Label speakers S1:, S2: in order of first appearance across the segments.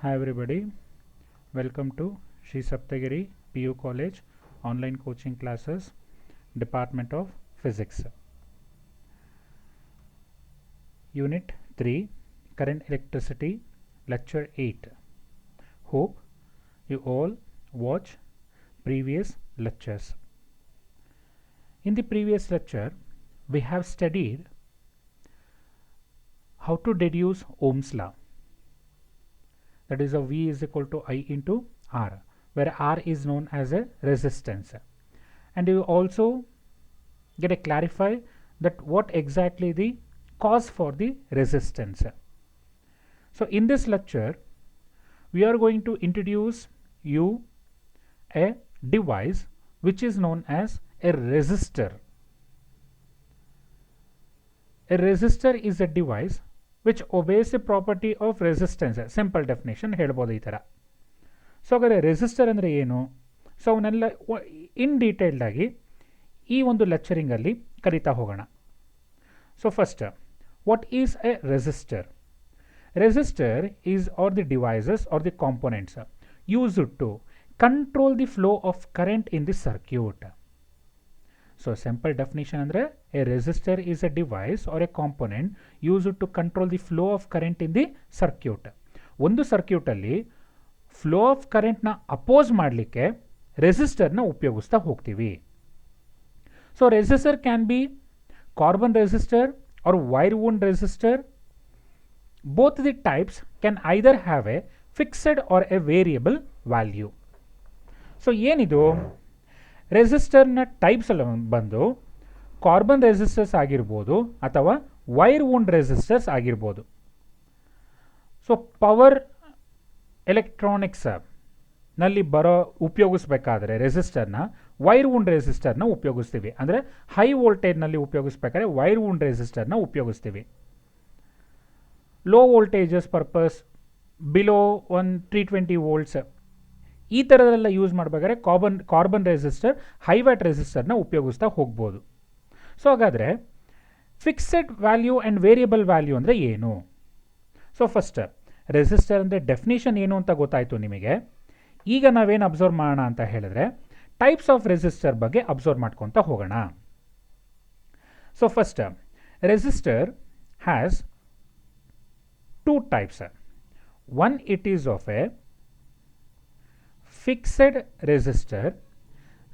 S1: Hi everybody, welcome to Sri Saptagiri PU College online coaching classes, Department of Physics. Unit 3, Current Electricity, Lecture 8. Hope you all watch previous lectures. In the previous lecture, we have studied how to deduce Ohm's law. That is, a V is equal to I into R, where R is known as a resistance. And you also get a clarify that what exactly the cause for the resistance. So in this lecture, we are going to introduce you a device which is known as a resistor. A resistor is a device which obeys the property of resistance. Simple definition ಹೇಳ್ಬೋದು ಈ ಥರ. So ಹಾಗಾದರೆ resistor ಅಂದರೆ ಏನು? So ಅವನ್ನೆಲ್ಲ ಇನ್ detailed ಆಗಿ ಈ ಒಂದು ಲೆಕ್ಚರಿಂಗಲ್ಲಿ ಕಲಿತಾ ಹೋಗೋಣ. So first, what is A resistor? Resistor is R the devices R the components used to control the flow of current in the circuit. So simple definition andre a resistor is a device or a component used to control the flow of current in the circuit. ಒಂದು circuit ಅಲ್ಲಿ flow of current ನ oppose ಮಾಡಲಿಕ್ಕೆ resistor ನ ಉಪಯೋಗಿಸ್ತಾ ಹೋಗ್ತೀವಿ. So resistor can be carbon resistor or wire wound resistor. Both the types can either have a fixed or a variable value. So ಏನಿದು ರೆಸಿಸ್ಟರ್ನ types ಎಲ್ಲ ಬಂದು ಕಾರ್ಬನ್ ರೆಸಿಸ್ಟರ್ಸ್ ಆಗಿರ್ಬೋದು ಅಥವಾ ವೈರ್ ವೂಂಡ್ ರೆಸಿಸ್ಟರ್ಸ್ ಆಗಿರ್ಬೋದು. ಸೊ ಪವರ್ ಎಲೆಕ್ಟ್ರಾನಿಕ್ಸ್ ನಲ್ಲಿ ಉಪಯೋಗಿಸ್ಬೇಕಾದ್ರೆ ರೆಸಿಸ್ಟರ್ನ wire wound ರೆಸಿಸ್ಟರ್ನ ಉಪಯೋಗಿಸ್ತೀವಿ. ಅಂದರೆ high ವೋಲ್ಟೇಜ್ನಲ್ಲಿ ಉಪಯೋಗಿಸ್ಬೇಕಾದ್ರೆ ವೈರ್ ವೂಂಡ್ ರೆಸಿಸ್ಟರ್ನ ಉಪಯೋಗಿಸ್ತೀವಿ. Low voltages purpose below 320 volts ಈ ಥರದೆಲ್ಲ ಯೂಸ್ ಮಾಡಬೇಕಾದ್ರೆ ಕಾರ್ಬನ್ ರೆಸಿಸ್ಟರ್ ಹೈ ವ್ಯಾಟ್ ರೆಸಿಸ್ಟರ್ನ ಉಪಯೋಗಿಸ್ತಾ ಹೋಗ್ಬೋದು. ಸೊ ಹಾಗಾದರೆ fixed value and variable value ಅಂದರೆ ಏನು? ಸೊ ಫಸ್ಟ್ ರೆಸಿಸ್ಟರ್ ಅಂದರೆ ಡೆಫಿನಿಷನ್ ಏನು ಅಂತ ಗೊತ್ತಾಯಿತು ನಿಮಗೆ. ಈಗ ನಾವೇನು ಅಬ್ಸರ್ವ್ ಮಾಡೋಣ ಅಂತ ಹೇಳಿದ್ರೆ ಟೈಪ್ಸ್ ಆಫ್ ರೆಸಿಸ್ಟರ್ ಬಗ್ಗೆ ಅಬ್ಸರ್ವ್ ಮಾಡ್ಕೊತಾ ಹೋಗೋಣ. So first, resistor has two types. One, it is of a fixed resistor.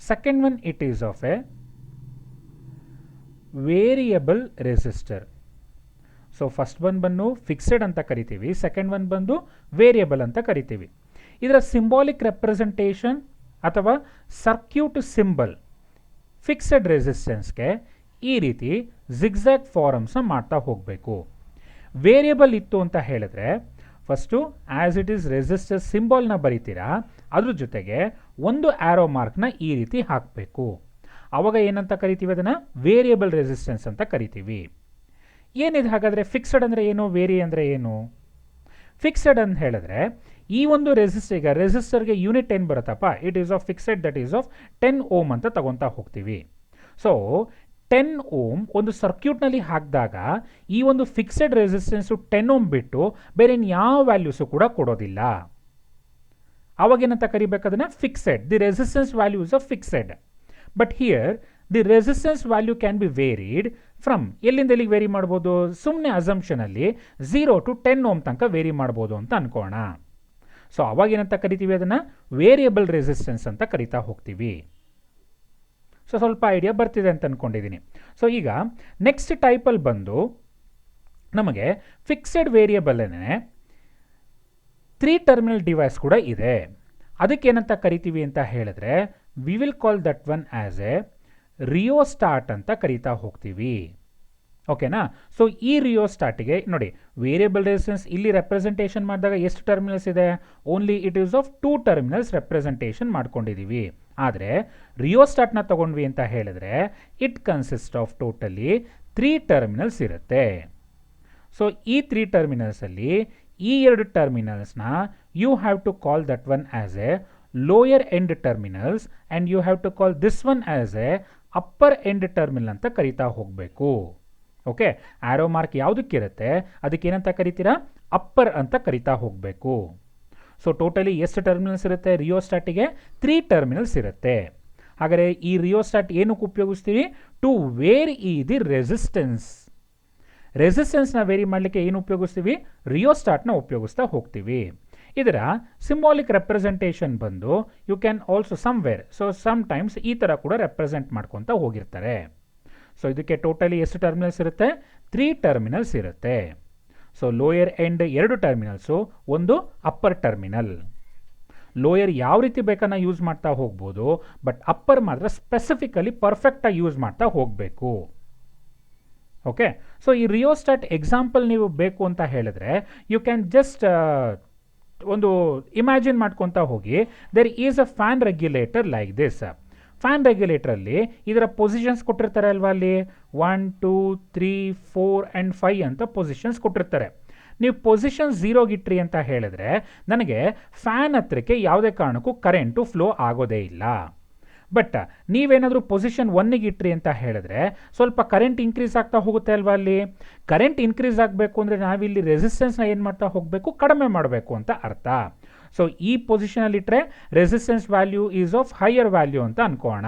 S1: Second one, it is of a variable resistor. So first one ಬಂದು ಫಿಕ್ಸೆಡ್ ಅಂತ ಕರಿತೀವಿ, ಸೆಕೆಂಡ್ ಒನ್ ಬಂದು variable ಅಂತ ಕರಿತೀವಿ. ಇದರ ಸಿಂಬಾಲಿಕ್ ರೆಪ್ರೆಸೆಂಟೇಷನ್ ಅಥವಾ ಸರ್ಕ್ಯೂಟ್ ಸಿಂಬಲ್ ಫಿಕ್ಸೆಡ್ ರೆಸಿಸ್ಟೆನ್ಸ್ಗೆ ಈ ರೀತಿ ಜಿಗ್ಜ್ಯಾಗ್ ಫಾರಮ್ಸ್ನ ಮಾಡ್ತಾ ಹೋಗಬೇಕು. ವೇರಿಯಬಲ್ ಇತ್ತು ಅಂತ ಹೇಳಿದ್ರೆ first as it is resistor ಸಿಂಬಾಲ್ನ ಬರಿತೀರಾ, ಅದ್ರ ಜೊತೆಗೆ ಒಂದು ಆ್ಯರೋ ಮಾರ್ಕ್ನ ಈ ರೀತಿ ಹಾಕಬೇಕು. ಆವಾಗ ಏನಂತ ಕರಿತೀವಿ? ಅದನ್ನು ವೇರಿಯಬಲ್ ರೆಸಿಸ್ಟೆನ್ಸ್ ಅಂತ ಕರಿತೀವಿ. ಏನಿದೆ ಹಾಗಾದರೆ ಫಿಕ್ಸೆಡ್ ಅಂದರೆ ಏನು, ವೇರಿ ಅಂದರೆ ಏನು? ಫಿಕ್ಸೆಡ್ ಅಂತ ಹೇಳಿದ್ರೆ ಈ ಒಂದು ರೆಸಿಸ್ಟರ್, ರೆಸಿಸ್ಟರ್ಗೆ ಯೂನಿಟ್ ಏನು ಬರುತ್ತಪ್ಪ, it is of fixed, that is of 10 ohm ಅಂತ ತಗೊತಾ ಹೋಗ್ತೀವಿ. ಸೊ 10 ಓಮ್ ಒಂದು ಸರ್ಕ್ಯೂಟ್ನಲ್ಲಿ ಹಾಕಿದಾಗ ಈ ಒಂದು ಫಿಕ್ಸೆಡ್ ರೆಸಿಸ್ಟೆನ್ಸು 10 ಓಮ್ ಬಿಟ್ಟು ಬೇರೆ ಯಾವ ವ್ಯಾಲ್ಯೂಸು ಕೂಡ ಕೊಡೋದಿಲ್ಲ. ಅವಾಗೇನಂತ ಕರಿಬೇಕದನ್ನ fixed. The resistance values of fixed. But here the resistance value can be varied from ಎಲ್ಲಿಂದ ಎಲ್ಲಿಗೆ ವೇರಿ ಮಾಡ್ಬೋದು? ಸುಮ್ಮನೆ ಅಸಂಪ್ಷನಲ್ಲಿ 0 to 10 ಓಮ್ ತನಕ ವೇರಿ ಮಾಡ್ಬೋದು ಅಂತ ಅನ್ಕೋಣ. ಸೊ ಅವಾಗೇನಂತ ಕರಿತೀವಿ? ಅದನ್ನು ವೇರಿಯಬಲ್ ರೆಸಿಸ್ಟೆನ್ಸ್ ಅಂತ ಕರಿತಾ ಹೋಗ್ತೀವಿ. ಸೊ ಸ್ವಲ್ಪ ಐಡಿಯಾ ಬರ್ತಿದೆ ಅಂತ ಅಂದ್ಕೊಂಡಿದ್ದೀನಿ. ಸೊ ಈಗ ನೆಕ್ಸ್ಟ್ ಟೈಪಲ್ಲಿ ಬಂದು ನಮಗೆ ಫಿಕ್ಸೆಡ್ ವೇರಿಯಬಲ್ನೇ 3 ಟರ್ಮಿನಲ್ ಡಿವೈಸ್ ಕೂಡ ಇದೆ. ಅದಕ್ಕೇನಂತ ಕರಿತೀವಿ ಅಂತ ಹೇಳಿದ್ರೆ we will call that one as A rheostat ಅಂತ ಕರಿತಾ ಹೋಗ್ತೀವಿ. ಓಕೆನಾ? ಸೊ ಈ ರಿಯೋಸ್ಟಾಟಿಗೆ ನೋಡಿ, ವೇರಿಯಬಲ್ ರೆಸಿಸ್ಟೆನ್ಸ್ ಇಲ್ಲಿ ರೆಪ್ರೆಸೆಂಟೇಷನ್ ಮಾಡಿದಾಗ ಎಷ್ಟು ಟರ್ಮಿನಲ್ಸ್ ಇದೆ? Only it is of 2 terminals representation ಮಾಡ್ಕೊಂಡಿದ್ದೀವಿ. ಆದರೆ ರಿಯೋಸ್ಟಾಟ್ನ ತಗೊಂಡ್ವಿ ಅಂತ ಹೇಳಿದ್ರೆ it consist of totally 3 terminals ಇರುತ್ತೆ. ಸೊ ಈ 3 ಟರ್ಮಿನಲ್ಸಲ್ಲಿ ಈ 2 ಟರ್ಮಿನಲ್ಸ್ನ you have to call that one as a lower end terminals and you have to call this one as a upper end terminal ಅಂತ ಕರಿತಾ ಹೋಗಬೇಕು. ಓಕೆ, ಆರೋ ಮಾರ್ಕ್ ಯಾವುದಕ್ಕಿರುತ್ತೆ ಅದಕ್ಕೇನಂತ ಕರಿತೀರಾ? ಅಪ್ಪರ್ ಅಂತ ಕರಿತಾ ಹೋಗಬೇಕು. ಸೊ ಟೋಟಲಿ ಎಷ್ಟು ಟರ್ಮಿನಲ್ಸ್ ಇರುತ್ತೆ ರಿಯೋಸ್ಟಾಟಿಗೆ? 3 ಟರ್ಮಿನಲ್ಸ್ ಇರುತ್ತೆ. ಹಾಗಾದರೆ ಈ ರಿಯೋಸ್ಟಾಟ್ ಏನಕ್ಕೆ ಉಪಯೋಗಿಸ್ತೀವಿ? To vary the resistance. ರೆಸಿಸ್ಟೆನ್ಸ್ನ ವೇರಿ ಮಾಡಲಿಕ್ಕೆ ಏನು ಉಪಯೋಗಿಸ್ತೀವಿ? ರಿಯೋಸ್ಟಾಟ್ನ ಉಪಯೋಗಿಸ್ತಾ ಹೋಗ್ತೀವಿ. ಇದರ ಸಿಂಬಾಲಿಕ್ ರೆಪ್ರೆಸೆಂಟೇಷನ್ ಬಂದು you can also somewhere, so sometimes ಈ ಥರ ಕೂಡ ರೆಪ್ರೆಸೆಂಟ್ ಮಾಡ್ಕೊತಾ ಹೋಗಿರ್ತಾರೆ. ಸೊ ಇದಕ್ಕೆ ಟೋಟಲಿ ಎಷ್ಟು ಟರ್ಮಿನಲ್ಸ್ ಇರುತ್ತೆ? 3 ಟರ್ಮಿನಲ್ಸ್ ಇರುತ್ತೆ. ಸೊ ಲೋಯರ್ ಎಂಡ್ 2 ಟರ್ಮಿನಲ್ಸು, ಒಂದು ಅಪ್ಪರ್ ಟರ್ಮಿನಲ್. ಲೋಯರ್ ಯಾವ ರೀತಿ ಬೇಕಾನ ಯೂಸ್ ಮಾಡ್ತಾ ಹೋಗ್ಬೋದು, ಬಟ್ ಅಪ್ಪರ್ ಮಾತ್ರ ಸ್ಪೆಸಿಫಿಕಲಿ ಪರ್ಫೆಕ್ಟಾಗಿ ಯೂಸ್ ಮಾಡ್ತಾ ಹೋಗಬೇಕು. ಓಕೆ, ಸೊ ಈ ರಿಯೋಸ್ಟಾಟ್ ಎಕ್ಸಾಂಪಲ್ ನೀವು ಬೇಕು ಅಂತ ಹೇಳಿದ್ರೆ ಯು ಕ್ಯಾನ್ ಜಸ್ಟ್ ಒಂದು ಇಮ್ಯಾಜಿನ್ ಮಾಡ್ಕೊತಾ ಹೋಗಿ. There is a fan regulator like this. Fan ರೆಗ್ಯುಲೇಟರಲ್ಲಿ ಇದರ ಪೊಸಿಷನ್ಸ್ ಕೊಟ್ಟಿರ್ತಾರೆ ಅಲ್ವಾ, ಅಲ್ಲಿ 1 2 3 4 ಆ್ಯಂಡ್ 5 ಅಂತ ಪೊಸಿಷನ್ಸ್ ಕೊಟ್ಟಿರ್ತಾರೆ. ನೀವು ಪೊಸಿಷನ್ 0ಗೆ ಇಟ್ರಿ ಅಂತ ಹೇಳಿದ್ರೆ ನನಗೆ ಫ್ಯಾನ್ ಹತ್ರಕ್ಕೆ ಯಾವುದೇ ಕಾರಣಕ್ಕೂ ಕರೆಂಟು ಫ್ಲೋ ಆಗೋದೇ ಇಲ್ಲ. ಬಟ್ ನೀವೇನಾದರೂ ಪೊಸಿಷನ್ 1ಗೆ ಇಟ್ರಿ ಅಂತ ಹೇಳಿದ್ರೆ ಸ್ವಲ್ಪ ಕರೆಂಟ್ ಇನ್ಕ್ರೀಸ್ ಆಗ್ತಾ ಹೋಗುತ್ತೆ ಅಲ್ವಾ. ಅಲ್ಲಿ ಕರೆಂಟ್ ಇನ್ಕ್ರೀಸ್ ಆಗಬೇಕು ಅಂದರೆ ನಾವಿಲ್ಲಿ ರೆಸಿಸ್ಟೆನ್ಸ್ನ ಏನು ಮಾಡ್ತಾ ಹೋಗಬೇಕು? ಕಡಿಮೆ ಮಾಡಬೇಕು ಅಂತ ಅರ್ಥ. ಸೊ ಈ ಪೊಸಿಷನಲ್ಲಿ ಇಟ್ಟರೆ resistance value is of higher value ಅಂತ ಅನ್ಕೋಣ.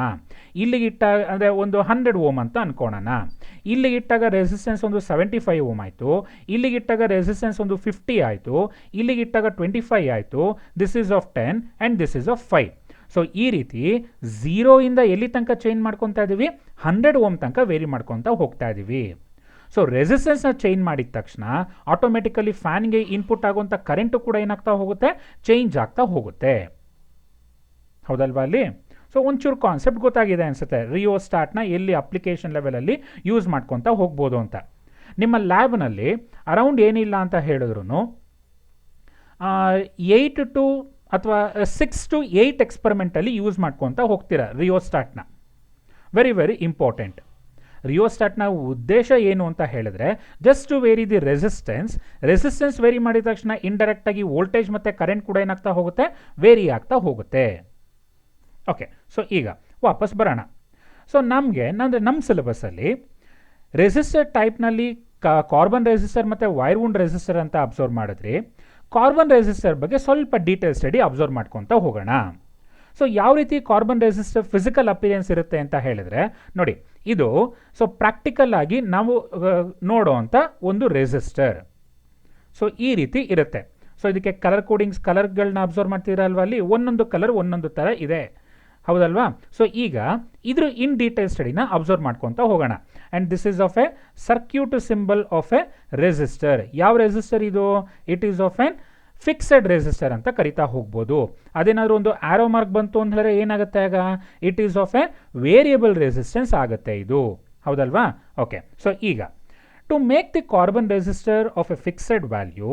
S1: ಇಲ್ಲಿಗೆ ಇಟ್ಟಾಗ ಅಂದರೆ ಒಂದು 100 ಓಮ್ ಅಂತ ಅನ್ಕೋಣ. ಇಲ್ಲಿಗೆ ಇಟ್ಟಾಗ ರೆಸಿಸ್ಟೆನ್ಸ್ ಒಂದು 75 ಓಮ್ ಆಯಿತು. ಇಲ್ಲಿಗೆ ಇಟ್ಟಾಗ ರೆಸಿಸ್ಟೆನ್ಸ್ ಒಂದು 50 ಆಯಿತು. ಇಲ್ಲಿಗೆ ಇಟ್ಟಾಗ 25 ಆಯಿತು. This is of 10 and this is of 5. So ಈ ರೀತಿ 0 ಇಂದ ಎಲ್ಲಿ ತನಕ ಚೇಂಜ್ ಮಾಡ್ಕೊತಾ ಇದ್ದೀವಿ? 100 ಓಮ್ ತನಕ ವೇರಿ ಮಾಡ್ಕೊತಾ ಹೋಗ್ತಾ ಇದ್ದೀವಿ. ಸೊ ರೆಸಿಸ್ಟೆನ್ಸ್ನ ಚೇಂಜ್ ಮಾಡಿದ ತಕ್ಷಣ ಆಟೋಮೆಟಿಕಲಿ ಫ್ಯಾನ್ಗೆ ಇನ್ಪುಟ್ ಆಗುವಂಥ ಕರೆಂಟು ಕೂಡ ಏನಾಗ್ತಾ ಹೋಗುತ್ತೆ? ಚೇಂಜ್ ಆಗ್ತಾ ಹೋಗುತ್ತೆ. ಹೌದಲ್ವಾ ಅಲ್ಲಿ? ಸೊ ಒಂಚೂರು ಕಾನ್ಸೆಪ್ಟ್ ಗೊತ್ತಾಗಿದೆ ಅನಿಸುತ್ತೆ, ರಿಯೋಸ್ಟಾಟ್ನ ಎಲ್ಲಿ ಅಪ್ಲಿಕೇಶನ್ ಲೆವೆಲಲ್ಲಿ ಯೂಸ್ ಮಾಡ್ಕೊತಾ ಹೋಗ್ಬೋದು ಅಂತ. ನಿಮ್ಮ ಲ್ಯಾಬ್ನಲ್ಲಿ ಅರೌಂಡ್ ಏನಿಲ್ಲ ಅಂತ ಹೇಳಿದ್ರು 8 to ಅಥವಾ 6 to 8 ಎಕ್ಸ್ಪರಿಮೆಂಟಲ್ಲಿ ಯೂಸ್ ಮಾಡ್ಕೊತಾ ಹೋಗ್ತೀರಾ ರಿಯೋಸ್ಟಾಟ್ನ. Very very important. ರಿಯೋಸ್ಟಾಟ್ನ ಉದ್ದೇಶ ಏನು ಅಂತ ಹೇಳಿದ್ರೆ just to vary the resistance vary ಮಾಡಿದ ತಕ್ಷಣ ಇಂಡೈರೆಕ್ಟಾಗಿ ವೋಲ್ಟೇಜ್ ಮತ್ತು ಕರೆಂಟ್ ಕೂಡ ಏನಾಗ್ತಾ ಹೋಗುತ್ತೆ? ವೇರಿ ಆಗ್ತಾ ಹೋಗುತ್ತೆ. ಓಕೆ, ಸೊ ಈಗ ವಾಪಸ್ ಬರೋಣ. ಸೊ ನಮ್ಮ ಸಿಲೆಬಸ್ಸಲ್ಲಿ ರೆಸಿಸ್ಟರ್ ಟೈಪ್ನಲ್ಲಿ ಕಾರ್ಬನ್ ರೆಸಿಸ್ಟರ್ ಮತ್ತು ವೈರ್ ವುಂಡ್ ರೆಸಿಸ್ಟರ್ ಅಂತ ಅಬ್ಸರ್ವ್ ಮಾಡಿದ್ರಿ. ಕಾರ್ಬನ್ ರೆಸಿಸ್ಟರ್ ಬಗ್ಗೆ ಸ್ವಲ್ಪ ಡೀಟೇಲ್ ಸ್ಟಡಿ ಅಬ್ಸರ್ವ್ ಮಾಡ್ಕೊತಾ ಹೋಗೋಣ. ಸೊ ಯಾವ ರೀತಿ ಕಾರ್ಬನ್ ರೆಸಿಸ್ಟರ್ ಫಿಸಿಕಲ್ ಅಪಿಯರೆನ್ಸ್ ಇರುತ್ತೆ ಅಂತ ಹೇಳಿದ್ರೆ ನೋಡಿ, ಇದು ಸೊ ಪ್ರಾಕ್ಟಿಕಲ್ ಆಗಿ ನಾವು ನೋಡೋವಂಥ ಒಂದು ರೆಸಿಸ್ಟರ್. ಸೊ ಈ ರೀತಿ ಇರುತ್ತೆ. ಸೊ ಇದಕ್ಕೆ ಕಲರ್ ಕೋಡಿಂಗ್ಸ್, ಕಲರ್ಗಳನ್ನ ಅಬ್ಸರ್ವ್ ಮಾಡ್ತೀರಲ್ವ, ಅಲ್ಲಿ ಒಂದೊಂದು ಕಲರ್ ಒಂದೊಂದು ಥರ ಇದೆ, ಹೌದಲ್ವಾ? ಸೊ ಈಗ ಇದ್ರ ಇನ್ ಡೀಟೇಲ್ ಸ್ಟಡಿನ ಅಬ್ಸರ್ವ್ ಮಾಡ್ಕೊತಾ ಹೋಗೋಣ. And this is of A circuit symbol of a resistor. ಯಾವ ರೆಸಿಸ್ಟರ್ ಇದು? It is of N fixed resistor ಅಂತ ಕರಿತಾ ಹೋಗ್ಬೋದು. ಅದೇನಾದರೂ ಒಂದು ಆರೋ ಮಾರ್ಕ್ ಬಂತು ಅಂತ ಹೇಳಿದ್ರೆ ಏನಾಗುತ್ತೆ ಆಗ? It is of a variable resistance ಆಗುತ್ತೆ ಇದು, ಹೌದಲ್ವಾ? ಓಕೆ, ಸೊ ಈಗ to make the carbon resistor of a fixed value,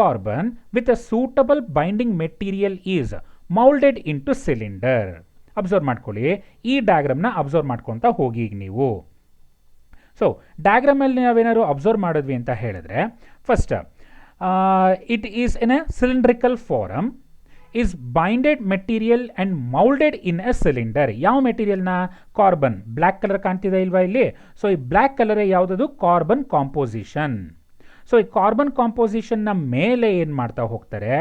S1: carbon with a suitable binding material is moulded in to cylinder. Observe ಮಾಡ್ಕೊಳ್ಳಿ, ಈ ಡಯಾಗ್ರಾಮ್ನ ಅಬ್ಸರ್ವ್ ಮಾಡ್ಕೊತಾ ಹೋಗಿ ಈಗ ನೀವು. ಸೊ ಡಯಾಗ್ರಾಮಲ್ಲಿ ನಾವೇನಾದ್ರು ಅಬ್ಸರ್ವ್ ಮಾಡಿದ್ವಿ ಅಂತ ಹೇಳಿದ್ರೆ first it is in a cylindrical form, is binded material and molded in a cylinder. ಯಾವ ಮೆಟೀರಿಯಲ್ನ? ಕಾರ್ಬನ್. ಬ್ಲ್ಯಾಕ್ ಕಲರ್ ಕಾಣ್ತಿದೆ ಇಲ್ವಾ ಇಲ್ಲಿ? ಸೊ ಈ ಬ್ಲ್ಯಾಕ್ ಕಲರೇ ಯಾವುದದು? Carbon composition. ಸೊ ಈ ಕಾರ್ಬನ್ ಕಾಂಪೋಸಿಷನ್ನ ಮೇಲೆ ಏನು ಮಾಡ್ತಾ ಹೋಗ್ತಾರೆ?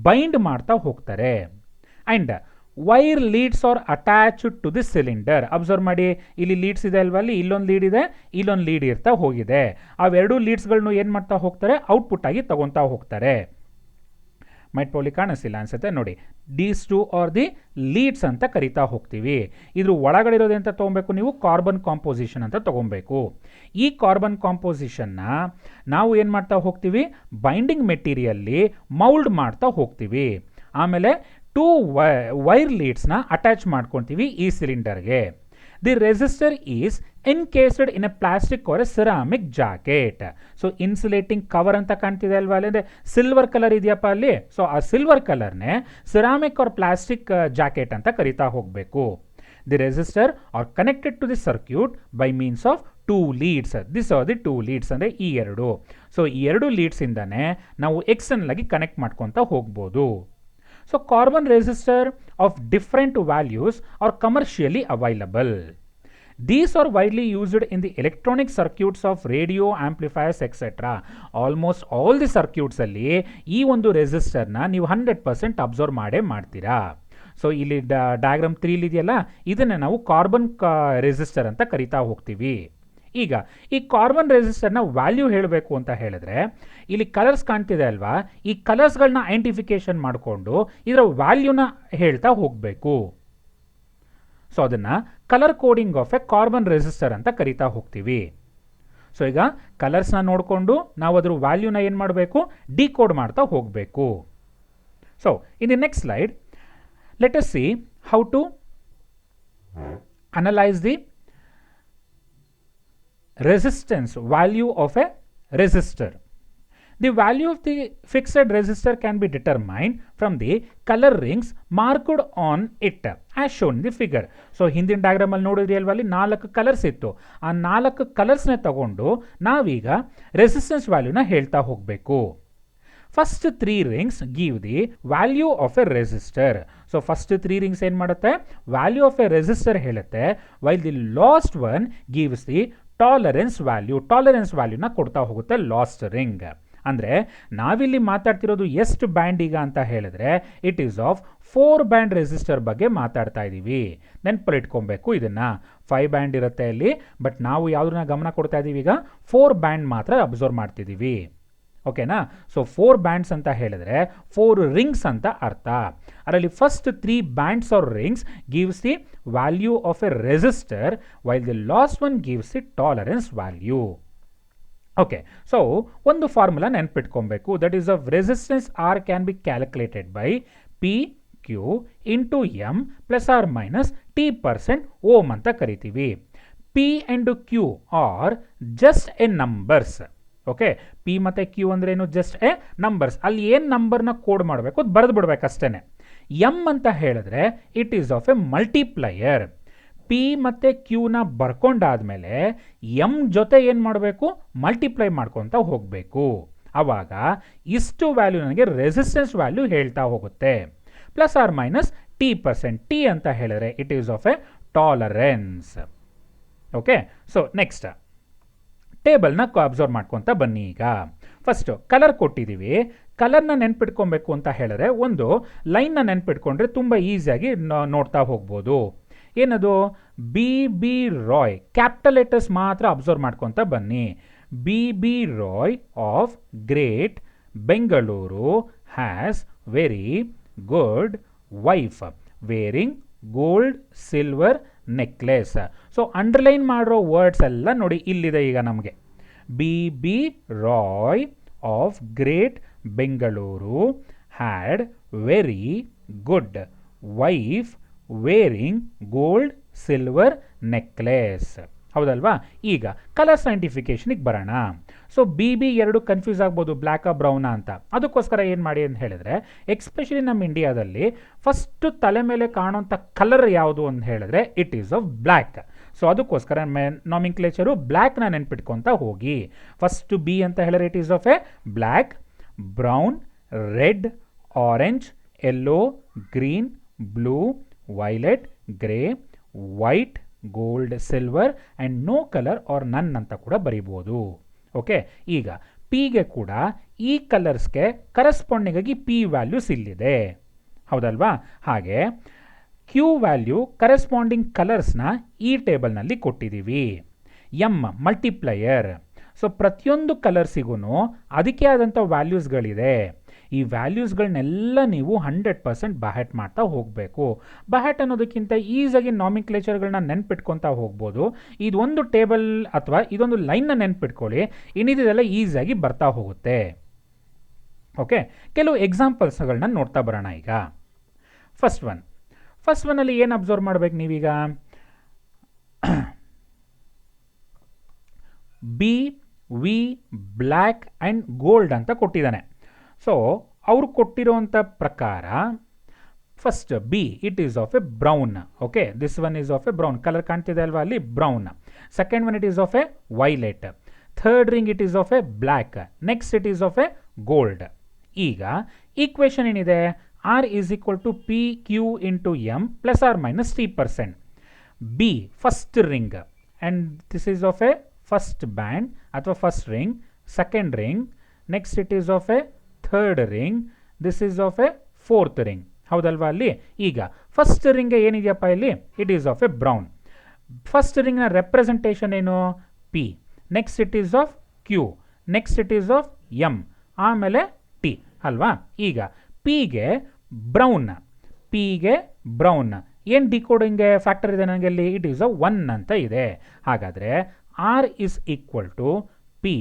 S1: ಬೈಂಡ್ ಮಾಡ್ತಾ ಹೋಗ್ತಾರೆ. And wire leads are attached to the cylinder. Observe ಮಾಡಿ, ಇಲ್ಲಿ ಲೀಡ್ಸ್ ಇದೆ ಅಲ್ವಾ, ಅಲ್ಲಿ ಇಲ್ಲೊಂದು ಲೀಡ್ ಇದೆ, ಇಲ್ಲೊಂದು ಲೀಡ್ ಇರ್ತಾ ಹೋಗಿದೆ. ಅವೆರಡೂ ಲೀಡ್ಸ್ಗಳನ್ನು ಏನು ಮಾಡ್ತಾ ಹೋಗ್ತಾರೆ? ಔಟ್ಪುಟ್ ಆಗಿ ತಗೊತಾ ಹೋಗ್ತಾರೆ. ಮೈಟ್ ಪೋಲಿ ಕಾಣಿಸ್ತಿಲ್ಲ ಅನ್ಸುತ್ತೆ ನೋಡಿ. These two R the leads ಅಂತ ಕರಿತಾ ಹೋಗ್ತೀವಿ. ಇದ್ರ ಒಳಗಡೆ ಇರೋದು ಅಂತ ತೊಗೊಬೇಕು ನೀವು? ಕಾರ್ಬನ್ ಕಾಂಪೋಸಿಷನ್ ಅಂತ ತೊಗೊಬೇಕು. ಈ ಕಾರ್ಬನ್ ಕಾಂಪೋಸಿಷನ್ನ ನಾವು ಏನು ಮಾಡ್ತಾ ಹೋಗ್ತೀವಿ? ಬೈಂಡಿಂಗ್ ಮೆಟೀರಿಯಲ್ಲಿ ಮೌಲ್ಡ್ ಮಾಡ್ತಾ ಹೋಗ್ತೀವಿ. ಆಮೇಲೆ 2 ವೈರ್ ಲೀಡ್ಸ್ನ ಅಟ್ಯಾಚ್ ಮಾಡ್ಕೊತೀವಿ ಈ ಸಿಲಿಂಡರ್ಗೆ. The resistor is encased in a plastic or a ceramic jacket. So insulating cover ಅಂತ ಕಾಣ್ತಿದೆ ಅಲ್ವಾ, ಅಲ್ಲಿ ಸಿಲ್ವರ್ ಕಲರ್ ಇದೆಯಪ್ಪ ಅಲ್ಲಿ. ಸೊ ಆ ಸಿಲ್ವರ್ ಕಲರ್ನೇ ಸಿರಾಮಿಕ್ ಆರ್ ಪ್ಲಾಸ್ಟಿಕ್ ಜಾಕೆಟ್ ಅಂತ ಕರಿತಾ ಹೋಗಬೇಕು. The resistor are connected to the circuit by means of 2 leads. This are the 2 leads ಅಂದರೆ ಈ ಎರಡು. ಸೊ ಈ ಎರಡು ಲೀಡ್ಸಿಂದನೇ ನಾವು ಎಕ್ಸ್ಟರ್ನಲ್ ಆಗಿ ಕನೆಕ್ಟ್ ಮಾಡ್ಕೊತಾ ಹೋಗ್ಬೋದು. So carbon resistor of different values are commercially available. These are widely used in the electronic circuits of radio amplifiers etc. Almost all the circuits ಅಲ್ಲಿ ಈ ಒಂದು ರೆಸಿಸ್ಟರ್ನ ನೀವು 100% ಅಬ್ಸರ್ವ್ ಮಾಡೇ ಮಾಡ್ತೀರಾ. ಸೊ ಇಲ್ಲಿ ಡಯಾಗ್ರಾಮ್ 3 ಇದೆಯಲ್ಲ, ಇದನ್ನು ನಾವು ಕಾರ್ಬನ್ ರೆಸಿಸ್ಟರ್ ಅಂತ ಕರಿತಾ ಹೋಗ್ತೀವಿ. ಈಗ ಈ ಕಾರ್ಬನ್ ರೆಸಿಸ್ಟರ್ನ ವ್ಯಾಲ್ಯೂ ಹೇಳಬೇಕು ಅಂತ ಹೇಳಿದ್ರೆ ಇಲ್ಲಿ ಕಲರ್ಸ್ ಕಾಣ್ತಿದೆ ಅಲ್ವಾ, ಈ ಕಲರ್ಸ್ಗಳನ್ನ ಐಡೆಂಟಿಫಿಕೇಶನ್ ಮಾಡಿಕೊಂಡು ಇದರ ವ್ಯಾಲ್ಯೂನ ಹೇಳ್ತಾ ಹೋಗಬೇಕು. ಸೊ ಅದನ್ನು colour coding of A carbon resistor ಅಂತ ಕರಿತಾ ಹೋಗ್ತೀವಿ. ಸೊ ಈಗ ಕಲರ್ಸ್ನ ನೋಡಿಕೊಂಡು ನಾವು ಅದ್ರ ವ್ಯಾಲ್ಯೂನ ಏನು ಮಾಡಬೇಕು, ಡಿಕೋಡ್ ಮಾಡ್ತಾ ಹೋಗಬೇಕು. So in the next slide let us see how to analyse the resistance value of a resistor. The value of the fixed resistor can be determined from the color rings marked on it as shown in the figure. So ಹಿಂದಿನ diagram ಅಲ್ಲಿ ನೋಡಿದ್ರಿ ಅಲ್ವಾ, ಅಲ್ಲಿ 4 colours ಇತ್ತು. ಆ 4 ಕಲರ್ಸ್ನ ತಗೊಂಡು ನಾವೀಗ resistance ವ್ಯಾಲ್ಯೂನ ಹೇಳ್ತಾ ಹೋಗಬೇಕು. First 3 rings give the value of a resistor. So first 3 rings ಏನು ಮಾಡುತ್ತೆ, ವ್ಯಾಲ್ಯೂ ಆಫ್ ಎ ರೆಸಿಸ್ಟರ್ ಹೇಳುತ್ತೆ, while the last one gives the tolerance ವ್ಯಾಲ್ಯೂನ ಕೊಡ್ತಾ ಹೋಗುತ್ತೆ ಲಾಸ್ಟ್ ರಿಂಗ್. ಅಂದರೆ ನಾವಿಲ್ಲಿ ಮಾತಾಡ್ತಿರೋದು ಎಷ್ಟು ಬ್ಯಾಂಡ್ ಈಗ ಅಂತ ಹೇಳಿದ್ರೆ it is of 4 band resistor ಬಗ್ಗೆ ಮಾತಾಡ್ತಾ ಇದ್ದೀವಿ. ನೆನಪಲ್ಲಿ ಇಟ್ಕೊಬೇಕು ಇದನ್ನು. 5 ಬ್ಯಾಂಡ್ ಇರುತ್ತೆ ಅಲ್ಲಿ, ಬಟ್ ನಾವು ಯಾವುದನ್ನ ಗಮನ ಕೊಡ್ತಾ ಇದ್ದೀವಿ ಈಗ 4 ಬ್ಯಾಂಡ್ ಮಾತ್ರ ಅಬ್ಸರ್ವ್ ಮಾಡ್ತಿದ್ದೀವಿ. ಓಕೆನಾ. ಸೊ 4 ಬ್ಯಾಂಡ್ಸ್ ಅಂತ ಹೇಳಿದ್ರೆ 4 ರಿಂಗ್ಸ್ ಅಂತ ಅರ್ಥ. ಅದರಲ್ಲಿ first 3 bands are rings gives the value of a resistor while the last one gives the tolerance value. Okay, so ಒಂದು ಫಾರ್ಮುಲಾ ನೆನ್ಪಿಟ್ಕೊಬೇಕು. That is of resistance R can be calculated by P Q into M plus R minus T% ohm ಅಂತ ಕರಿತೀವಿ. P and Q are just a numbers. Okay, P ಮತ್ತು Q ಅಂದ್ರೆ ಏನು, just a numbers. ಅಲ್ಲಿ ಏನು ನಂಬರ್ನ code ಮಾಡಬೇಕು ಅದು ಬರೆದು ಬಿಡ್ಬೇಕಷ್ಟೇ. ಎಮ್ ಅಂತ ಹೇಳಿದ್ರೆ it is of A multiplier. P ಮತ್ತು ಕ್ಯೂನ ಬರ್ಕೊಂಡಾದ್ಮೇಲೆ ಎಮ್ ಜೊತೆ ಏನು ಮಾಡಬೇಕು, ಮಲ್ಟಿಪ್ಲೈ ಮಾಡ್ಕೊತ ಹೋಗಬೇಕು. ಆವಾಗ ಇಷ್ಟು ವ್ಯಾಲ್ಯೂ ನನಗೆ ರೆಸಿಸ್ಟೆನ್ಸ್ ವ್ಯಾಲ್ಯೂ ಹೇಳ್ತಾ ಹೋಗುತ್ತೆ. Plus R minus T%. T ಅಂತ ಹೇಳಿದ್ರೆ it is of a tolerance. Okay, so next ಟೇಬಲ್ನ ಅಬ್ಸರ್ವ್ ಮಾಡ್ಕೊತ ಬನ್ನಿ. ಈಗ ಫಸ್ಟು ಕಲರ್ ಕೊಟ್ಟಿದ್ದೀವಿ. ಕಲರ್ನ ನೆನ್ಪಿಟ್ಕೊಬೇಕು ಅಂತ ಹೇಳಿದ್ರೆ ಒಂದು ಲೈನ್ನ ನೆನ್ಪಿಟ್ಕೊಂಡ್ರೆ ತುಂಬ ಈಸಿಯಾಗಿ ನೋಡ್ತಾ ಹೋಗ್ಬೋದು. ಏನದು, BB ರಾಯ್, ಕ್ಯಾಪಿಟಲ್ ಲೆಟರ್ಸ್ ಮಾತ್ರ ಅಬ್ಸರ್ವ್ ಮಾಡ್ಕೊತ ಬನ್ನಿ. BB Roy of great Bengaluru has very good wife wearing gold silver necklace. So underline ಮಾಡಿರೋ ವರ್ಡ್ಸ್ ಎಲ್ಲ ನೋಡಿ ಇಲ್ಲಿದೆ ಈಗ ನಮಗೆ. BB Roy of great Bengaluru had very good wife wearing gold silver necklace. ಹೌದಲ್ವಾ. ಈಗ ಕಲರ್ ಸೈಂಟಿಫಿಕೇಶನಿಗೆ ಬರೋಣ. ಸೊ BB ಎರಡು ಕನ್ಫ್ಯೂಸ್ ಆಗ್ಬೋದು, ಬ್ಲ್ಯಾಕಾ ಬ್ರೌನಾ ಅಂತ. ಅದಕ್ಕೋಸ್ಕರ ಏನು ಮಾಡಿ ಅಂತ ಹೇಳಿದ್ರೆ, ಎಕ್ಸ್ಪೆಷಲಿ ನಮ್ಮ ಇಂಡಿಯಾದಲ್ಲಿ ಫಸ್ಟ್ ತಲೆ ಮೇಲೆ ಕಾಣುವಂಥ ಕಲರ್ ಯಾವುದು ಅಂತ ಹೇಳಿದ್ರೆ it is of black. So ಅದಕ್ಕೋಸ್ಕರ ನಾಮಿನ್ಕ್ಲೇಚರು ಬ್ಲ್ಯಾಕ್ನ ನೆನ್ಪಿಟ್ಕೊತ ಹೋಗಿ. ಫಸ್ಟ್ ಬಿ ಅಂತ ಹೇಳಿದ್ರೆ it is of a black, brown, red, orange, yellow, green, blue, violet, grey, white, gold, silver and no colour or none ಅಂತ ಕೂಡ ಬರೀಬೋದು. ಓಕೆ, ಈಗ ಪಿಗೆ ಕೂಡ ಈ ಕಲರ್ಸ್ಗೆ ಕರೆಸ್ಪಾಂಡಿಂಗ್ ಆಗಿ ಪಿ ವ್ಯಾಲ್ಯೂಸ್ ಇಲ್ಲಿದೆ. ಹೌದಲ್ವಾ. ಹಾಗೆ ಕ್ಯೂ ವ್ಯಾಲ್ಯೂ ಕರೆಸ್ಪಾಂಡಿಂಗ್ ಕಲರ್ಸ್ನ ಈ ಟೇಬಲ್ನಲ್ಲಿ ಕೊಟ್ಟಿದ್ದೀವಿ. M multiplier. ಸೊ ಪ್ರತಿಯೊಂದು ಕಲರ್ಸಿಗೂ ಅದಕ್ಕೆ ಆದಂಥ ವ್ಯಾಲ್ಯೂಸ್ಗಳಿದೆ. ಈ ವ್ಯಾಲ್ಯೂಸ್ಗಳನ್ನೆಲ್ಲ ನೀವು 100% ಬಹೆಟ್ ಮಾಡ್ತಾ ಹೋಗಬೇಕು. ಬಹೆಟ್ ಅನ್ನೋದಕ್ಕಿಂತ ಈಸಿಯಾಗಿ ನಾಮಿನ್ಕ್ಲೇಚರ್ಗಳನ್ನ ನೆನ್ಪಿಟ್ಕೊತಾ ಹೋಗ್ಬೋದು. ಇದೊಂದು ಟೇಬಲ್ ಅಥವಾ ಇದೊಂದು ಲೈನ್ನ ನೆನ್ಪಿಟ್ಕೊಳ್ಳಿ, ಇನ್ನಿದೆಲ್ಲ ಈಸಿಯಾಗಿ ಬರ್ತಾ ಹೋಗುತ್ತೆ. ಓಕೆ, ಕೆಲವು ಎಕ್ಸಾಂಪಲ್ಸ್ಗಳನ್ನ ನೋಡ್ತಾ ಬರೋಣ. ಈಗ ಫಸ್ಟ್ ಒನ್ನಲ್ಲಿ ಏನು ಅಬ್ಸರ್ವ್ ಮಾಡ್ಬೇಕು ನೀವೀಗ, B V black and gold ಅಂತ ಕೊಟ್ಟಿದ್ದಾನೆ. ಸೊ ಅವ್ರು ಕೊಟ್ಟಿರೋಂಥ ಪ್ರಕಾರ first B it is of a brown. Okay, this one is of a brown. Colour ಕಾಣ್ತಿದೆ ಅಲ್ವಾ ಅಲ್ಲಿ, brown. Second one it is of a violet. Third ring it is of a black. Next it is of a gold. ಈಗ equation ಏನಿದೆ, R is equal to P Q into M plus R minus T%. B first ring and this is of a first band ಅಥವಾ first ring, second ring, next it is of a third ring, this is of a fourth ring. ಹೌದಲ್ವಾ? ಅಲ್ಲಿ ಈಗ first ring ಏನಿದೆಯಪ್ಪ ಇಲ್ಲಿ, it is of a brown. First ರಿಂಗ್ನ representation ಏನು? P. Next it is of Q, next it is of M, ಆಮೇಲೆ T ಅಲ್ವಾ? ಈಗ ಪಿಗೆ ಬ್ರೌನ್, ಪಿಗೆ ಬ್ರೌನ್ ಏನು ಡಿಕೋಡಿಂಗ್ ಫ್ಯಾಕ್ಟರ್ ಇದೆ ನನಗೆ ಅಲ್ಲಿ? ಇಟ್ ಈಸ್ ಅ 1 ಅಂತ ಇದೆ. ಹಾಗಾದರೆ R is equal to P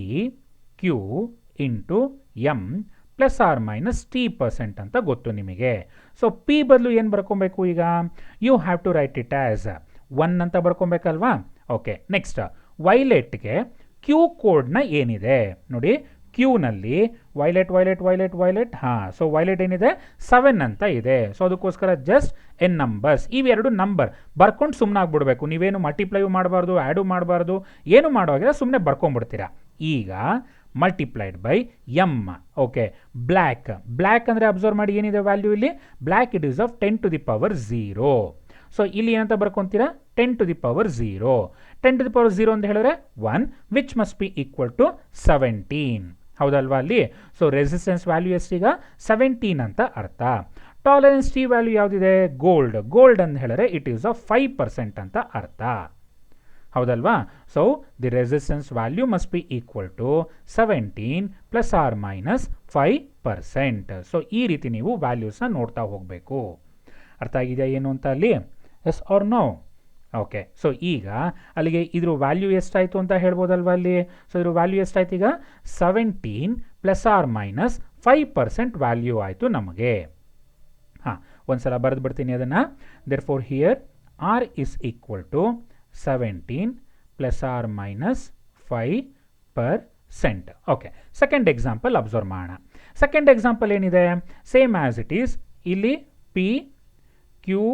S1: Q into M plus R minus T% ಅಂತ ಗೊತ್ತು ನಿಮಗೆ. ಸೊ ಪಿ ಬದಲು ಏನು ಬರ್ಕೊಬೇಕು ಈಗ? You have to write it as 1 ಅಂತ ಬರ್ಕೊಬೇಕಲ್ವಾ? ಓಕೆ, ನೆಕ್ಸ್ಟ್ ವೈಲೆಟ್ಗೆ ಕ್ಯೂ ಕೋಡ್ನ ಏನಿದೆ ನೋಡಿ, ಕ್ಯೂನಲ್ಲಿ ವೈಲೆಟ್ ಹಾಂ, ಸೊ ವೈಲೆಟ್ ಏನಿದೆ 7 ಅಂತ ಇದೆ. ಸೊ ಅದಕ್ಕೋಸ್ಕರ ಜಸ್ಟ್ ಎನ್ ನಂಬರ್ಸ್, ಇವೆರಡು ನಂಬರ್ ಬರ್ಕೊಂಡು ಸುಮ್ಮನೆ ಆಗ್ಬಿಡ್ಬೇಕು. ನೀವೇನು ಮಲ್ಟಿಪ್ಲೈಯೂ ಮಾಡಬಾರ್ದು, ಆ್ಯಡು ಮಾಡಬಾರ್ದು, ಏನು ಮಾಡೋವಾಗಿಲ್ಲ, ಸುಮ್ಮನೆ ಬರ್ಕೊಂಡ್ಬಿಡ್ತೀರಾ. ಈಗ multiplied by M. Okay, black ಅಂದರೆ ಅಬ್ಸರ್ವ್ ಮಾಡಿ ಏನಿದೆ ವ್ಯಾಲ್ಯೂ ಇಲ್ಲಿ? Black it is of 10⁻0. So ಇಲ್ಲಿ ಏನಂತ ಬರ್ಕೊತೀರಾ? 10⁻0. 10⁻0 ಅಂತ ಹೇಳಿದ್ರೆ 1 which must be equal to 17. ಹೌದಲ್ವಾ ಅಲ್ಲಿ? So resistance value ಎಷ್ಟೀಗ? 17 ಅಂತ ಅರ್ಥ. ಟಾಲರೆನ್ಸ್ ಟಿ ವ್ಯಾಲ್ಯೂ ಯಾವುದಿದೆ? ಗೋಲ್ಡ್ ಅಂತ ಹೇಳಿದ್ರೆ ಇಟ್ ಈಸ್ ಆಫ್ 5% ಅಂತ ಅರ್ಥ. ಹೌದಲ್ವಾ? So the resistance value must be equal to 17 plus R minus 5%. So ಈ ರೀತಿ ನೀವು ವ್ಯಾಲ್ಯೂಸ್ನ ನೋಡ್ತಾ ಹೋಗಬೇಕು. ಅರ್ಥ ಆಗಿದೆಯಾ ಏನು ಅಂತ ಅಲ್ಲಿ? Yes or no? Okay, so ಈಗ ಅಲ್ಲಿಗೆ ಇದ್ರ ವ್ಯಾಲ್ಯೂ ಎಷ್ಟಾಯಿತು ಅಂತ ಹೇಳ್ಬೋದಲ್ವಾ ಅಲ್ಲಿ? ಸೊ ಇದ್ರ ವ್ಯಾಲ್ಯೂ ಎಷ್ಟಾಯ್ತು ಈಗ? 17 ಪ್ಲಸ್ ಆರ್ ಮೈನಸ್ 5% ವ್ಯಾಲ್ಯೂ ಆಯಿತು ನಮಗೆ. ಹಾಂ, ಒಂದ್ಸಲ ಬರೆದು ಬಿಡ್ತೀನಿ ಅದನ್ನು. Therefore here R is equal to 17 plus R minus 5%. Okay, second example observe ಮಾಡೋಣ. ಸೆಕೆಂಡ್ ಎಕ್ಸಾಂಪಲ್ ಏನಿದೆ? Same as it is. ಇಲ್ಲಿ P Q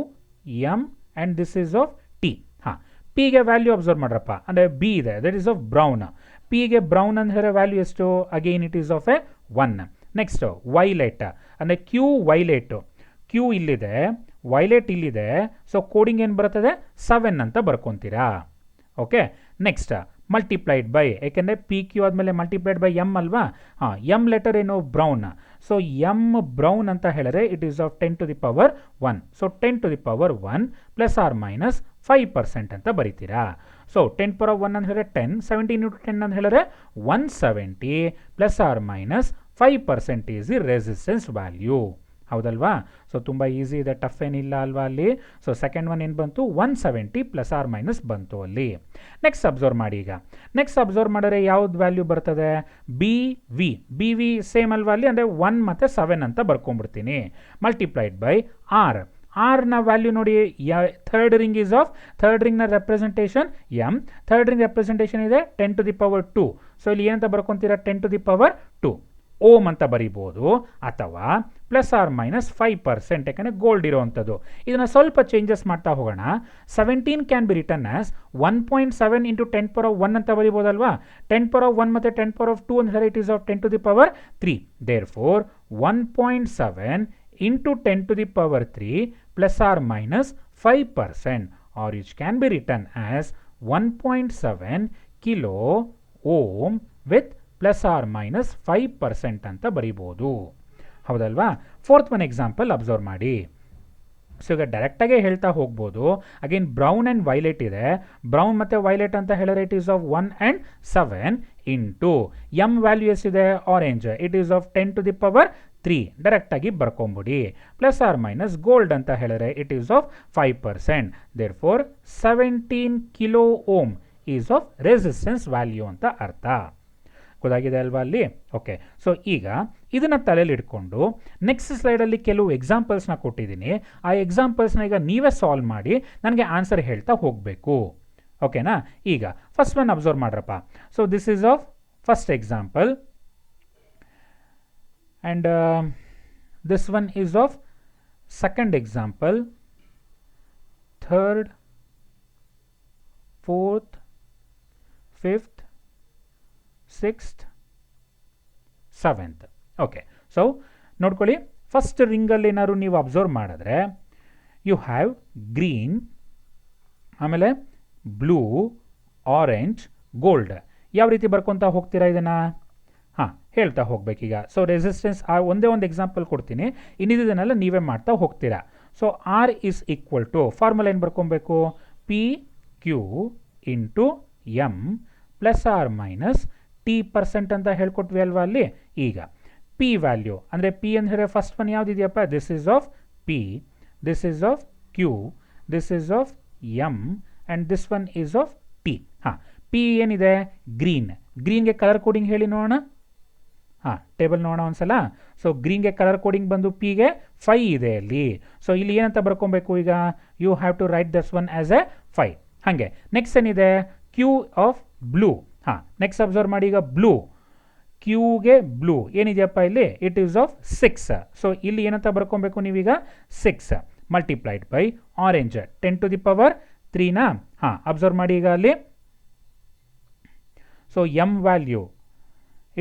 S1: M and this is of T. ಹಾಂ, ಪಿಗೆ ವ್ಯಾಲ್ಯೂ ಅಬ್ಸರ್ವ್ ಮಾಡ್ರಪ್ಪ, ಅಂದರೆ ಬಿ ಇದೆ, that is of brown. ಪಿಗೆ brown ಅಂತ ಹೇಳೋ ವ್ಯಾಲ್ಯೂ ಎಷ್ಟು? Again it is of a 1. Next violet ಅಂದರೆ ಕ್ಯೂ ವೈಲೆಟು, ಕ್ಯೂ ಇಲ್ಲಿದೆ, ವೈಲೆಟ್ ಇಲ್ಲಿದೆ. ಸೊ ಕೋಡಿಂಗ್ ಏನು ಬರ್ತದೆ? 7 ಅಂತ ಬರ್ಕೊತೀರಾ. ಓಕೆ, ನೆಕ್ಸ್ಟ್ ಮಲ್ಟಿಪ್ಲೈಡ್ ಬೈ, ಯಾಕೆಂದರೆ ಪಿ ಕ್ಯೂ ಆದಮೇಲೆ ಮಲ್ಟಿಪ್ಲೈಡ್ ಬೈ ಎಮ್ ಅಲ್ವಾ? ಹಾಂ, ಎಮ್ ಲೆಟರ್ ಏನು? ಬ್ರೌನ್. ಸೊ ಎಮ್ ಬ್ರೌನ್ ಅಂತ ಹೇಳಿದ್ರೆ it is of 10⁻1. So 10⁻1 plus R minus 5% ಅಂತ ಬರೀತೀರಾ. ಸೊ 10⁻1 ಅಂತ ಹೇಳಿದ್ರೆ 10, 17 ಇಂಟು 10 ಅಂತ ಹೇಳಿದ್ರೆ 170 plus R minus 5% is the resistance value. ಹೌದಲ್ವಾ? ಸೊ ತುಂಬ ಈಸಿ ಇದೆ, ಟಫ್ ಏನಿಲ್ಲ ಅಲ್ವಾ ಅಲ್ಲಿ? ಸೊ ಸೆಕೆಂಡ್ ಒನ್ ಏನು ಬಂತು? 170 ಪ್ಲಸ್ ಆರ್ ಮೈನಸ್ ಬಂತು ಅಲ್ಲಿ. ನೆಕ್ಸ್ಟ್ ಅಬ್ಸರ್ವ್ ಮಾಡಿ. ಈಗ ನೆಕ್ಸ್ಟ್ ಅಬ್ಸರ್ವ್ ಮಾಡಿದ್ರೆ ಯಾವ್ದು ವ್ಯಾಲ್ಯೂ ಬರ್ತದೆ? ಬಿ ವಿ ಸೇಮ್ ಅಲ್ವಾ ಅಲ್ಲಿ? ಅಂದರೆ 1 ಮತ್ತು 7 ಅಂತ ಬರ್ಕೊಂಡ್ಬಿಡ್ತೀನಿ. Multiplied by R. ಆರ್ನ ವ್ಯಾಲ್ಯೂ ನೋಡಿ, third ring is of, third ರಿಂಗ್ನ representation M, third ring representation ಇದೆ 10⁻2. ಸೊ ಇಲ್ಲಿ ಏನಂತ ಬರ್ಕೊತೀರಾ? 10⁻2 ಓಮ್ ಅಂತ ಬರೀಬೋದು, ಅಥವಾ ಪ್ಲಸ್ ಆರ್ ಮೈನಸ್ 5%, ಯಾಕಂದರೆ ಗೋಲ್ಡ್ ಇರೋವಂಥದ್ದು. ಇದನ್ನು ಸ್ವಲ್ಪ ಚೇಂಜಸ್ ಮಾಡ್ತಾ ಹೋಗೋಣ. 17 can be written as 1.7 into 10⁻1 ಅಂತ ಬರೀಬೋದಲ್ವಾ? 10⁻1 ಮತ್ತು 10⁻2 ಅಂದರೆ it is of 10⁻3. Therefore 1.7 into 10⁻3 plus R minus 5%, or which can be written as 1.7 kilo ohm with plus R minus 5% ಅಂತ ಬರೀಬೋದು. ಹೌದಲ್ವಾ? ಫೋರ್ತ್ ಒನ್ ಎಕ್ಸಾಂಪಲ್ ಅಬ್ಸರ್ವ್ ಮಾಡಿ. ಸೊ ಈಗ ಡೈರೆಕ್ಟಾಗೆ ಹೇಳ್ತಾ ಹೋಗ್ಬೋದು. ಅಗೇನ್ ಬ್ರೌನ್ ಆ್ಯಂಡ್ ವೈಲೆಟ್ ಇದೆ. ಬ್ರೌನ್ ಮತ್ತು ವೈಲೆಟ್ ಅಂತ ಹೇಳಿದ್ರೆ it is of 1 and 7 into M value ಎಷ್ಟಿದೆ? Orange, it is of 10⁻3. ಡೈರೆಕ್ಟಾಗಿ ಬರ್ಕೊಂಬಿಡಿ. ಪ್ಲಸ್ ಆರ್ ಮೈನಸ್ ಗೋಲ್ಡ್ ಅಂತ ಹೇಳಿದ್ರೆ it is of 5%. Therefore 17 kilo ohm is of resistance value ಅಂತ ಅರ್ಥ. ಗೊತ್ತಾಗಿದೆ ಅಲ್ವಾ ಅಲ್ಲಿ? ಓಕೆ, ಸೊ ಈಗ ಇದನ್ನು ತಲೆಯಲ್ಲಿ ಇಟ್ಕೊಂಡು ನೆಕ್ಸ್ಟ್ ಸ್ಲೈಡಲ್ಲಿ ಕೆಲವು ಎಕ್ಸಾಂಪಲ್ಸ್ನ ಕೊಟ್ಟಿದ್ದೀನಿ. ಆ ಎಕ್ಸಾಂಪಲ್ಸ್ನ ಈಗ ನೀವೇ ಸಾಲ್ವ್ ಮಾಡಿ ನನಗೆ ಆನ್ಸರ್ ಹೇಳ್ತಾ ಹೋಗಬೇಕು. ಓಕೆನಾ? ಈಗ ಫಸ್ಟ್ ಒನ್ ಅಬ್ಸರ್ವ್ ಮಾಡ್ರಪ್ಪ. So this is of first example and this one is of second example, third, fourth, fifth, 6th, 7th. Okay, so ನೋಡ್ಕೊಳ್ಳಿ. ಫಸ್ಟ್ ರಿಂಗಲ್ಲಿ ಏನಾದ್ರು ನೀವು ಅಬ್ಸರ್ವ್ ಮಾಡಿದ್ರೆ ಯು ಹ್ಯಾವ್ ಗ್ರೀನ್, ಆಮೇಲೆ ಬ್ಲೂ, ಆರೆಂಜ್, ಗೋಲ್ಡ್. ಯಾವ ರೀತಿ ಬರ್ಕೊತಾ ಹೋಗ್ತೀರಾ ಇದನ್ನು? ಹಾಂ, ಹೇಳ್ತಾ ಹೋಗ್ಬೇಕೀಗ. ಸೊ ರೆಸಿಸ್ಟೆನ್ಸ್ ಒಂದೇ ಒಂದು ಎಕ್ಸಾಂಪಲ್ ಕೊಡ್ತೀನಿ, ಇನ್ನಿದನ್ನೆಲ್ಲ ನೀವೇ ಮಾಡ್ತಾ ಹೋಗ್ತೀರಾ. So R is equal to formula ಏನು ಬರ್ಕೊಬೇಕು? P Q into M plus R minus T percent ಅಂತ ಹೇಳ್ಕೊಟ್ವಿ ಅಲ್ವಾ ಅಲ್ಲಿ. ಈಗ ಪಿ ವ್ಯಾಲ್ಯೂ ಅಂದರೆ ಪಿ ಅಂದರೆ ಫಸ್ಟ್ ಒನ್ ಯಾವುದಿದೆಯಪ್ಪ? This is of P, this is of Q, this is of M and this one is of T. ಹಾಂ, P ಏನಿದೆ? ಗ್ರೀನ್. ಗ್ರೀನ್ಗೆ ಕಲರ್ ಕೋಡಿಂಗ್ ಹೇಳಿ ನೋಡೋಣ. ಹಾಂ, ಟೇಬಲ್ ನೋಡೋಣ ಒಂದ್ಸಲ. ಸೊ ಗ್ರೀನ್ಗೆ ಕಲರ್ ಕೋಡಿಂಗ್ ಬಂದು ಪಿಗೆ 5 ಇದೆ ಅಲ್ಲಿ. ಸೊ ಇಲ್ಲಿ ಏನಂತ ಬರ್ಕೊಬೇಕು ಈಗ? You have to write this one as a 5. ಹಾಗೆ ನೆಕ್ಸ್ಟ್ ಏನಿದೆ? Q of blue. ಹಾಂ, ನೆಕ್ಸ್ಟ್ ಅಬ್ಸರ್ವ್ ಮಾಡಿ ಈಗ ಬ್ಲೂ. ಕ್ಯೂಗೆ ಬ್ಲೂ ಏನಿದೆಯಪ್ಪ ಇಲ್ಲಿ? It is of 6. ಸೊ ಇಲ್ಲಿ ಏನಂತ ಬರ್ಕೊಬೇಕು ನೀವೀಗ? 6 multiplied by orange 10 to the power 3ನಾ? ಹಾಂ, ಅಬ್ಸರ್ವ್ ಮಾಡಿ ಈಗ ಅಲ್ಲಿ. So M value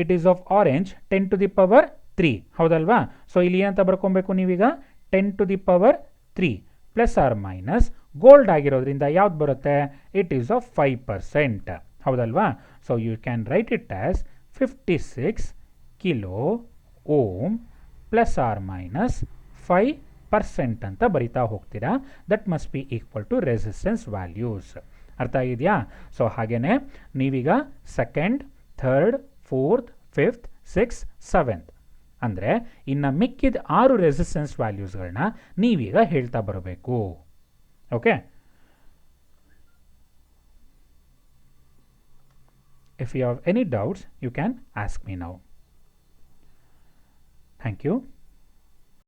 S1: it is of orange 10 to the power 3 ಹೌದಲ್ವಾ? ಸೊ ಇಲ್ಲಿ ಏನಂತ ಬರ್ಕೊಬೇಕು ನೀವೀಗ? 10 to the power 3 plus R minus gold ಆಗಿರೋದ್ರಿಂದ ಯಾವ್ದು ಬರುತ್ತೆ? ಇಟ್ ಈಸ್ ಆಫ್ 5% ಹೌದಲ್ವಾ? So you can write it as 56 kilo ohm plus R minus 5% ಅಂತ ಬರಿತಾ ಹೋಗ್ತೀರಾ. That must be equal to resistance values. ಅರ್ಥ ಆಗಿದೆಯಾ? ಸೊ ಹಾಗೇನೆ ನೀವೀಗ second, third, fourth, fifth, six, seventh ಅಂದರೆ ಇನ್ನು ಮಿಕ್ಕಿದ 6 ರೆಸಿಸ್ಟೆನ್ಸ್ ವ್ಯಾಲ್ಯೂಸ್ಗಳನ್ನ ನೀವೀಗ ಹೇಳ್ತಾ ಬರಬೇಕು. Okay. If you have any doubts, you can ask me now. Thank you.